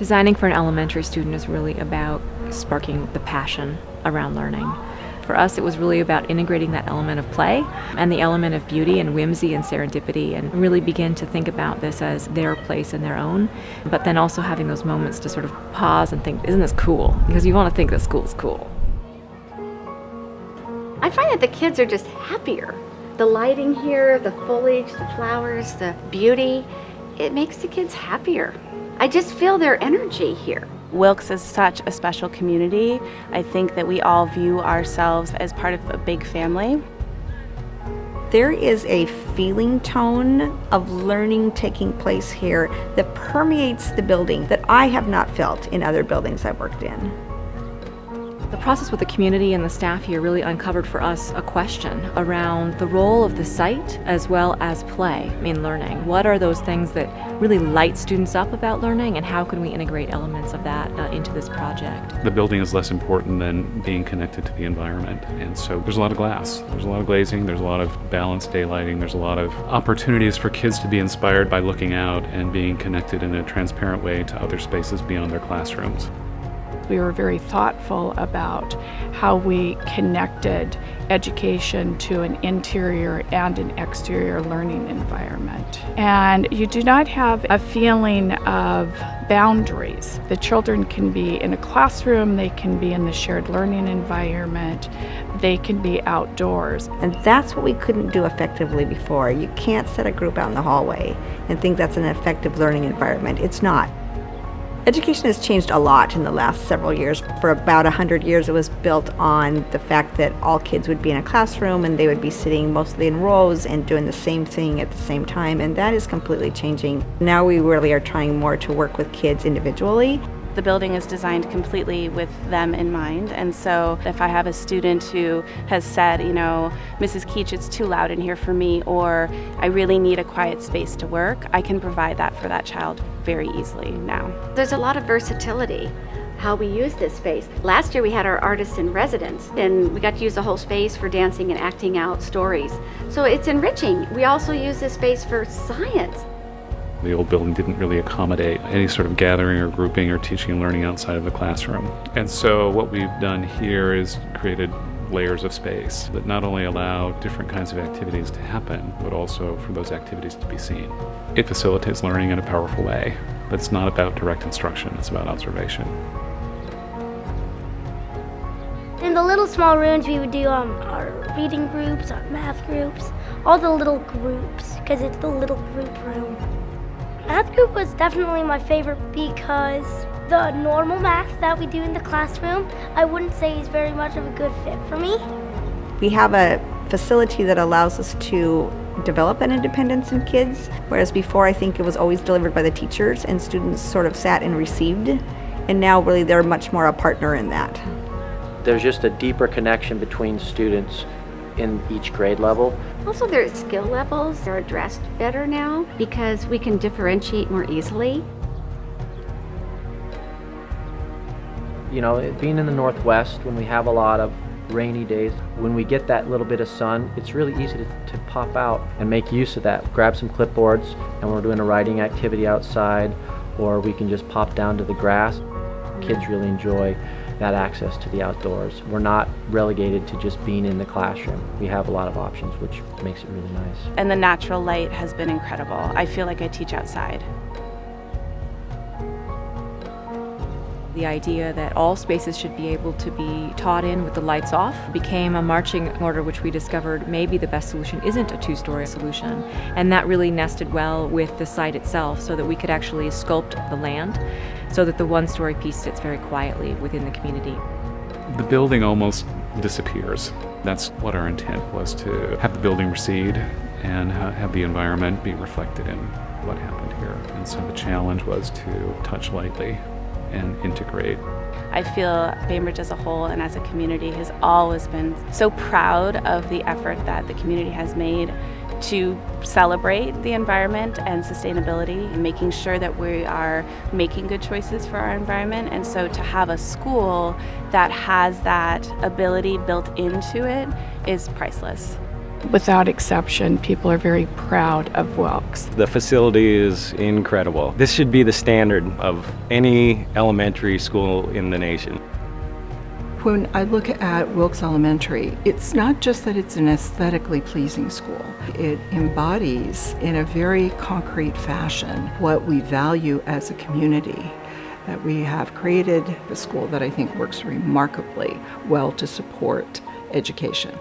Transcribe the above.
Designing for an elementary student is really about sparking the passion around learning. For us, it was really about integrating that element of play and the element of beauty and whimsy and serendipity, and really begin to think about this as their place and their own, but then also having those moments to sort of pause and think, isn't this cool? Because you want to think that school's cool. I find that the kids are just happier. The lighting here, the foliage, the flowers, the beauty, it makes the kids happier. I just feel their energy here. Wilkes is such a special community. I think that we all view ourselves as part of a big family. There is a feeling tone of learning taking place here that permeates the building that I have not felt in other buildings I've worked in. The process with the community and the staff here really uncovered for us a question around the role of the site as well as play in learning. What are those things that really light students up about learning, and how can we integrate elements of that into this project? The building is less important than being connected to the environment, and so there's a lot of glass, there's a lot of glazing, there's a lot of balanced daylighting, there's a lot of opportunities for kids to be inspired by looking out and being connected in a transparent way to other spaces beyond their classrooms. We were very thoughtful about how we connected education to an interior and an exterior learning environment. And you do not have a feeling of boundaries. The children can be in a classroom, they can be in the shared learning environment, they can be outdoors. And that's what we couldn't do effectively before. You can't set a group out in the hallway and think that's an effective learning environment. It's not. Education has changed a lot in the last several years. For about 100 years, it was built on the fact that all kids would be in a classroom and they would be sitting mostly in rows and doing the same thing at the same time, and that is completely changing. Now we really are trying more to work with kids individually. The building is designed completely with them in mind, and so if I have a student who has said, Mrs. Keach, it's too loud in here for me, or I really need a quiet space to work, I can provide that for that child very easily now. There's a lot of versatility how we use this space. Last year we had our artists in residence, and we got to use the whole space for dancing and acting out stories. So it's enriching. We also use this space for science. The old building didn't really accommodate any sort of gathering or grouping or teaching and learning outside of the classroom. And so what we've done here is created layers of space that not only allow different kinds of activities to happen, but also for those activities to be seen. It facilitates learning in a powerful way, but it's not about direct instruction, it's about observation. In the little small rooms, we would do our reading groups, our math groups, all the little groups, because it's the little group room. Math group was definitely my favorite because the normal math that we do in the classroom, I wouldn't say is very much of a good fit for me. We have a facility that allows us to develop an independence in kids, whereas before I think it was always delivered by the teachers and students sort of sat and received, and now really they're much more a partner in that. There's just a deeper connection between students in each grade level. Also, their skill levels are addressed better now because we can differentiate more easily. Being in the Northwest, when we have a lot of rainy days, when we get that little bit of sun, it's really easy to pop out and make use of that. Grab some clipboards and we're doing a writing activity outside, or we can just pop down to the grass. Kids really enjoy that access to the outdoors. We're not relegated to just being in the classroom. We have a lot of options, which makes it really nice. And the natural light has been incredible. I feel like I teach outside. The idea that all spaces should be able to be taught in with the lights off became a marching order, which we discovered maybe the best solution isn't a two-story solution. And that really nested well with the site itself so that we could actually sculpt the land so that the one-story piece sits very quietly within the community. The building almost disappears. That's what our intent was, to have the building recede and have the environment be reflected in what happened here. And so the challenge was to touch lightly and integrate. I feel Bainbridge as a whole and as a community has always been so proud of the effort that the community has made to celebrate the environment and sustainability, and making sure that we are making good choices for our environment. And so to have a school that has that ability built into it is priceless. Without exception, people are very proud of Wilkes. The facility is incredible. This should be the standard of any elementary school in the nation. When I look at Wilkes Elementary, it's not just that it's an aesthetically pleasing school. It embodies in a very concrete fashion what we value as a community. That we have created a school that I think works remarkably well to support education.